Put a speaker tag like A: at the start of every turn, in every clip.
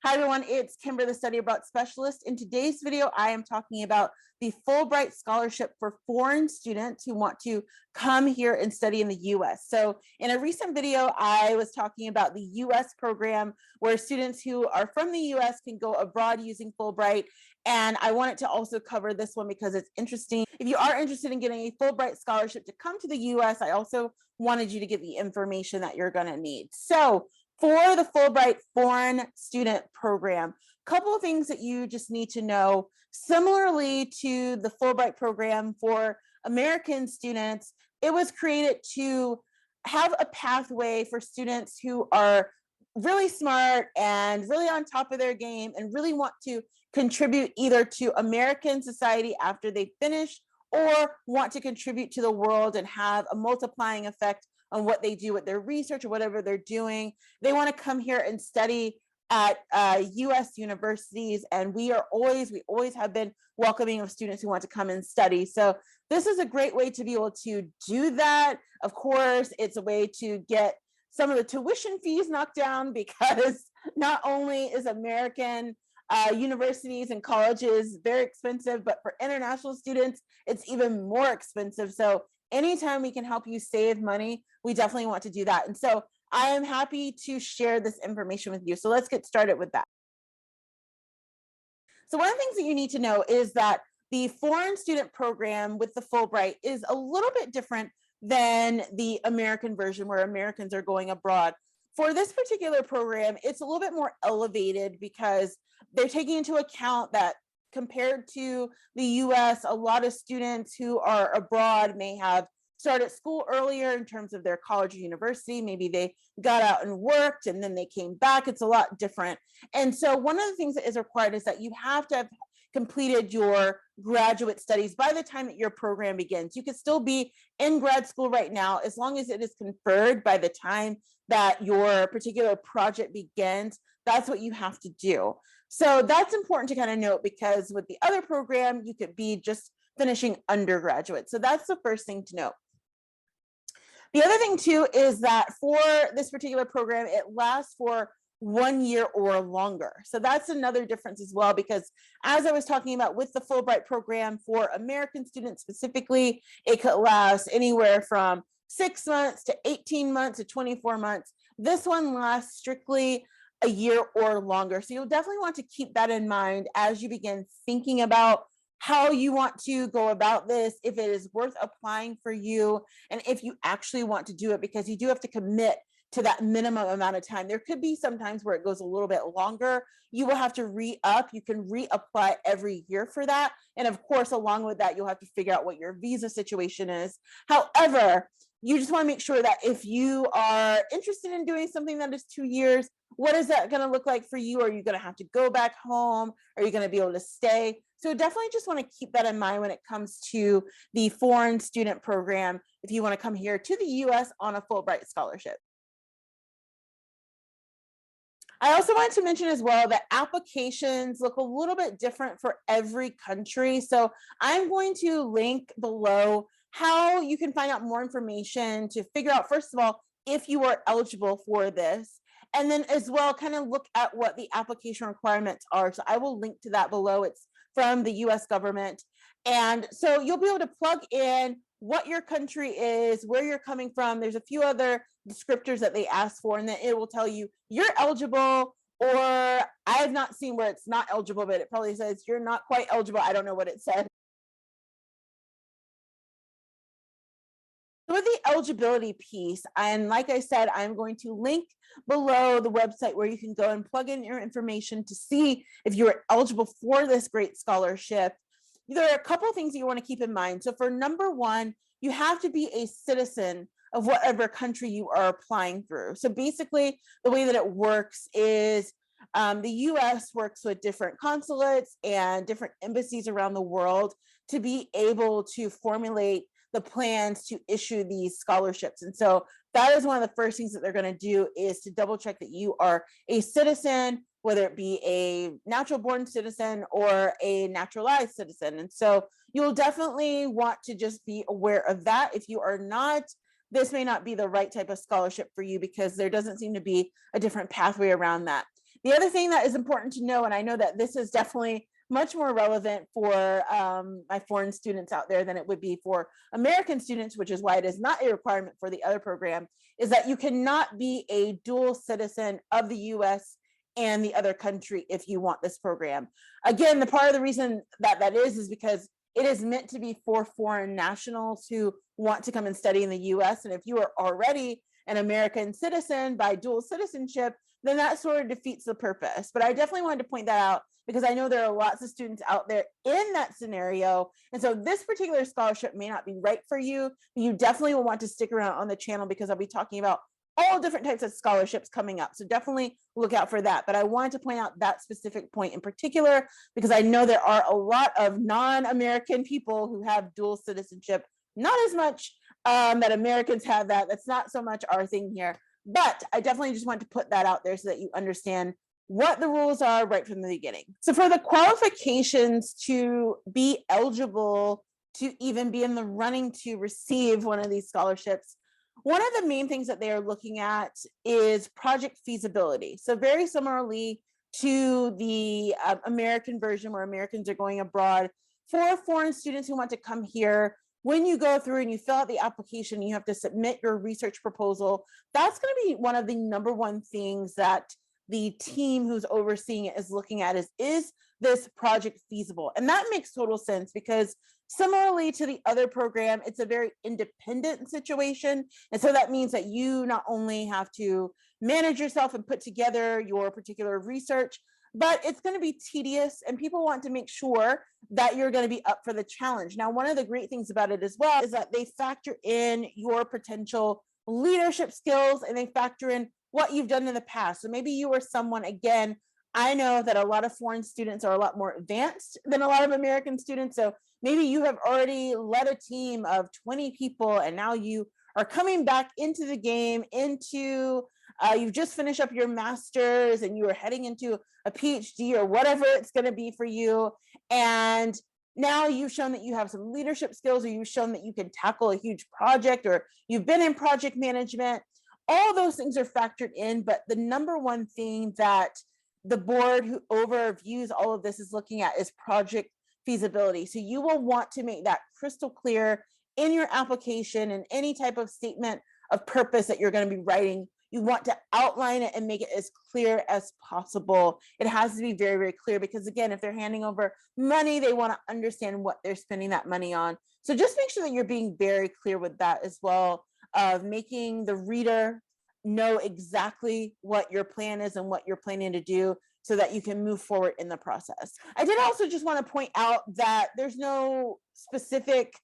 A: Hi everyone, it's Kimber, the study abroad specialist. In today's video, I am talking about the Fulbright scholarship for foreign students who want to come here and study in the US. So in a recent video, I was talking about the US program where students who are from the US can go abroad using Fulbright. And I wanted to also cover this one because it's interesting. If you are interested in getting a Fulbright scholarship to come to the US, I also wanted you to get the information that you're going to need. So for the Fulbright Foreign Student Program, a couple of things that you just need to know. Similarly to the Fulbright program for American students, it was created to have a pathway for students who are really smart and really on top of their game and really want to contribute either to American society after they finish or want to contribute to the world and have a multiplying effect on what they do with their research or whatever they're doing. They want to come here and study at US universities, and we always have been welcoming of students who want to come and study. So this is a great way to be able to do that. Of course, it's a way to get some of the tuition fees knocked down, because not only is American universities and colleges very expensive, but for international students, it's even more expensive. So anytime we can help you save money, we definitely want to do that. And so I am happy to share this information with you. So let's get started with that. So one of the things that you need to know is that the foreign student program with the Fulbright is a little bit different than the American version where Americans are going abroad. For this particular program, it's a little bit more elevated because they're taking into account that compared to the US, a lot of students who are abroad may have started school earlier in terms of their college or university. Maybe they got out and worked and then they came back. It's a lot different. And so one of the things that is required is that you have to have completed your graduate studies by the time that your program begins. You could still be in grad school right now as long as it is conferred by the time that your particular project begins. That's what you have to do. So that's important to kind of note, because with the other program, you could be just finishing undergraduate. So that's the first thing to note. The other thing too is that for this particular program, it lasts for 1 year or longer. So that's another difference as well, because as I was talking about with the Fulbright program for American students specifically, it could last anywhere from 6 months to 18 months to 24 months. This one lasts strictly a year or longer. So you'll definitely want to keep that in mind as you begin thinking about how you want to go about this, if it is worth applying for you, and if you actually want to do it, because you do have to commit to that minimum amount of time. There could be some times where it goes a little bit longer. You will have to re-up. You can reapply every year for that. And of course, along with that, you'll have to figure out what your visa situation is. However, you just want to make sure that if you are interested in doing something that is 2 years, what is that going to look like for you? Are you going to have to go back home? Are you going to be able to stay? So definitely just want to keep that in mind when it comes to the foreign student program if you want to come here to the US on a Fulbright scholarship. I also wanted to mention as well that applications look a little bit different for every country. So I'm going to link below how you can find out more information to figure out, first of all, if you are eligible for this, and then as well kind of look at what the application requirements are. So I will link to that below. It's from the US government. And so you'll be able to plug in what your country is, where you're coming from. There's a few other descriptors that they ask for, and then it will tell you you're eligible, or I have not seen where it's not eligible, but it probably says you're not quite eligible. I don't know what it said. With the eligibility piece, and like I said, I'm going to link below the website where you can go and plug in your information to see if you're eligible for this great scholarship. There are a couple of things that you want to keep in mind. So for number one, you have to be a citizen of whatever country you are applying through. So basically, the way that it works is the US works with different consulates and different embassies around the world to be able to formulate the plans to issue these scholarships. And so that is one of the first things that they're going to do, is to double check that you are a citizen, whether it be a natural born citizen or a naturalized citizen. And so you'll definitely want to just be aware of that. If you are not, this may not be the right type of scholarship for you, because there doesn't seem to be a different pathway around that. The other thing that is important to know, and I know that this is definitely much more relevant for my foreign students out there than it would be for American students, which is why it is not a requirement for the other program, is that you cannot be a dual citizen of the US and the other country if you want this program. Again, the part of the reason that that is because it is meant to be for foreign nationals who want to come and study in the US. And if you are already an American citizen by dual citizenship, then that sort of defeats the purpose. But I definitely wanted to point that out because I know there are lots of students out there in that scenario. And so this particular scholarship may not be right for you, but you definitely will want to stick around on the channel because I'll be talking about all different types of scholarships coming up. So definitely look out for that. But I wanted to point out that specific point in particular, because I know there are a lot of non-American people who have dual citizenship, not as much that Americans have that. That's not so much our thing here. But I definitely just want to put that out there so that you understand what the rules are right from the beginning. So for the qualifications to be eligible to even be in the running to receive one of these scholarships, one of the main things that they are looking at is project feasibility. So very similarly to the American version where Americans are going abroad, for foreign students who want to come here, when you go through and you fill out the application, you have to submit your research proposal. That's going to be one of the #1 things that the team who's overseeing it is looking at is this project feasible? And that makes total sense because similarly to the other program, it's a very independent situation. And so that means that you not only have to manage yourself and put together your particular research, but it's going to be tedious and people want to make sure that you're going to be up for the challenge. Now, one of the great things about it as well is that they factor in your potential leadership skills and they factor in what you've done in the past. So maybe you were someone, again, I know that a lot of foreign students are a lot more advanced than a lot of American students. So maybe you have already led a team of 20 people and now you are coming back into the game, you've just finished up your master's and you are heading into a PhD or whatever it's going to be for you. And now you've shown that you have some leadership skills, or you've shown that you can tackle a huge project, or you've been in project management. All those things are factored in, but the #1 thing that the board who overviews all of this is looking at is project feasibility. So you will want to make that crystal clear in your application and any type of statement of purpose that you're going to be writing. You want to outline it and make it as clear as possible. It has to be very, very clear because again, if they're handing over money, they want to understand what they're spending that money on. So just make sure that you're being very clear with that as well, of making the reader know exactly what your plan is and what you're planning to do so that you can move forward in the process. I did also just want to point out that there's no specific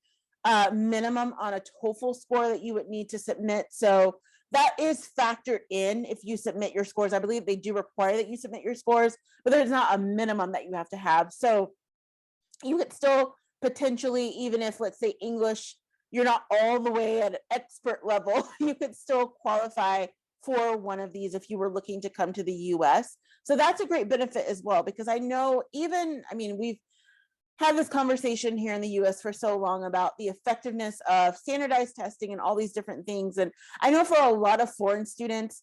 A: minimum on a TOEFL score that you would need to submit. So that is factored in if you submit your scores. I believe they do require that you submit your scores, but there's not a minimum that you have to have. So you could still potentially, even if let's say English, you're not all the way at an expert level, you could still qualify for one of these if you were looking to come to the US. So that's a great benefit as well, because I know we've had this conversation here in the US for so long about the effectiveness of standardized testing and all these different things. And I know for a lot of foreign students,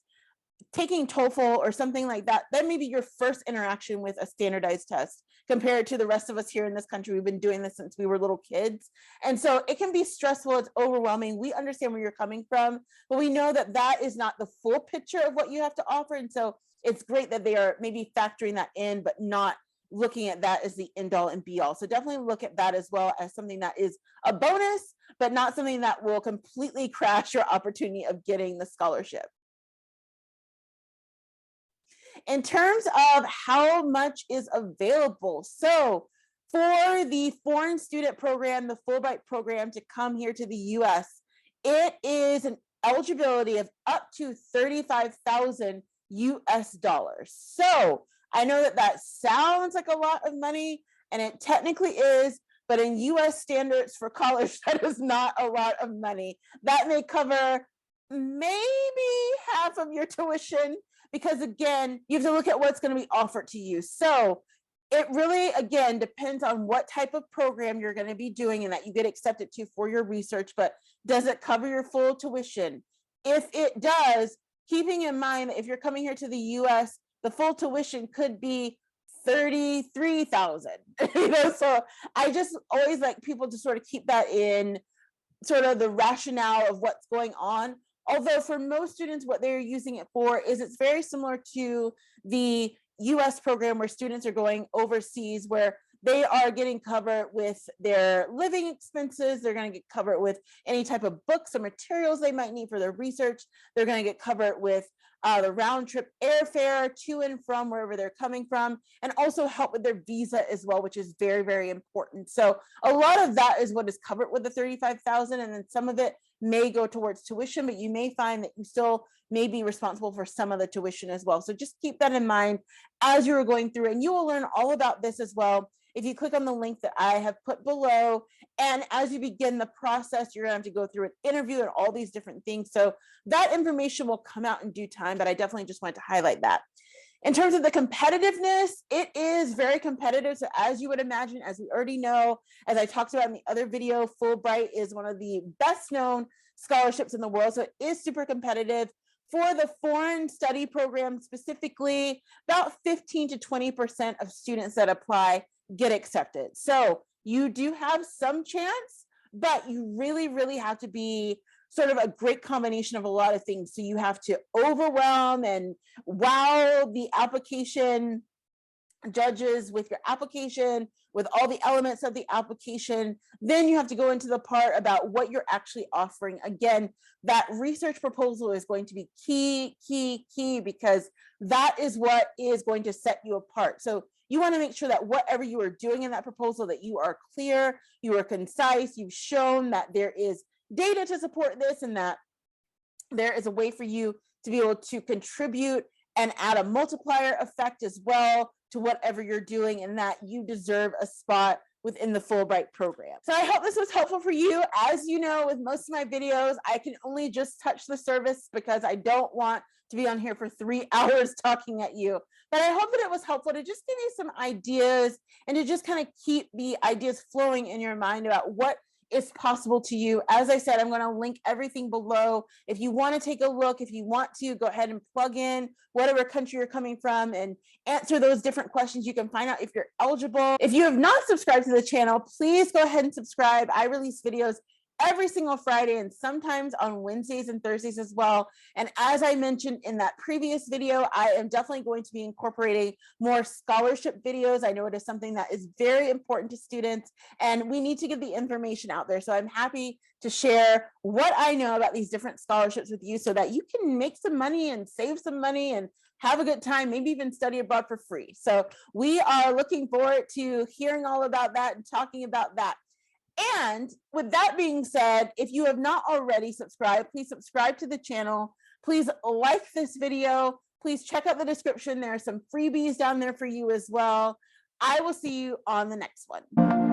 A: taking TOEFL or something like that, that may be your first interaction with a standardized test compared to the rest of us here in this country. We've been doing this since we were little kids. And so it can be stressful, it's overwhelming. We understand where you're coming from, but we know that that is not the full picture of what you have to offer. And so it's great that they are maybe factoring that in, but not looking at that as the end all and be all. So definitely look at that as well as something that is a bonus, but not something that will completely crash your opportunity of getting the scholarship. In terms of how much is available, so for the foreign student program, the Fulbright program to come here to the US, it is an eligibility of up to 35,000 US dollars. So I know that that sounds like a lot of money, and it technically is, but in US standards for college, that is not a lot of money. That may cover maybe half of your tuition, because again, you have to look at what's going to be offered to you. So it really, again, depends on what type of program you're going to be doing and that you get accepted to for your research, but does it cover your full tuition? If it does, keeping in mind that if you're coming here to the US, the full tuition could be 33,000. So I just always like people to sort of keep that in sort of the rationale of what's going on. Although for most students, what they're using it for is it's very similar to the US program where students are going overseas, where they are getting covered with their living expenses. They're going to get covered with any type of books or materials they might need for their research. They're going to get covered with the round trip airfare to and from wherever they're coming from, and also help with their visa as well, which is very, very important. So a lot of that is what is covered with the 35,000, and then some of it may go towards tuition, but you may find that you still may be responsible for some of the tuition as well. So just keep that in mind as you're going through, and you will learn all about this as well if you click on the link that I have put below. And as you begin the process, you're gonna have to go through an interview and all these different things. So that information will come out in due time, but I definitely just wanted to highlight that. In terms of the competitiveness, it is very competitive. So as you would imagine, as we already know, as I talked about in the other video, Fulbright is one of the best known scholarships in the world. So it is super competitive. For the foreign study program specifically, about 15 to 20% of students that apply get accepted. So you do have some chance, but you really, really have to be sort of a great combination of a lot of things. So you have to overwhelm and wow the application judges with your application, with all the elements of the application. Then you have to go into the part about what you're actually offering. Again, that research proposal is going to be key, because that is what is going to set you apart. So you want to make sure that whatever you are doing in that proposal, that you are clear, you are concise, you've shown that there is data to support this, and that there is a way for you to be able to contribute and add a multiplier effect as well to whatever you're doing, and that you deserve a spot within the Fulbright program. So I hope this was helpful for you. As you know, with most of my videos, I can only just touch the surface because I don't want to be on here for 3 hours talking at you. But I hope that it was helpful to just give you some ideas and to just kind of keep the ideas flowing in your mind about what is possible to you. As I said, I'm going to link everything below. If you want to take a look, if you want to go ahead and plug in whatever country you're coming from and answer those different questions, you can find out if you're eligible. If you have not subscribed to the channel, please go ahead and subscribe. I release videos every single Friday and sometimes on Wednesdays and Thursdays as well. And as I mentioned in that previous video, I am definitely going to be incorporating more scholarship videos. I know it is something that is very important to students, and we need to get the information out there. So I'm happy to share what I know about these different scholarships with you so that you can make some money and save some money and have a good time, maybe even study abroad for free. So we are looking forward to hearing all about that and talking about that. And with that being said, if you have not already subscribed, please subscribe to the channel. Please like this video. Please check out the description. There are some freebies down there for you as well. I will see you on the next one.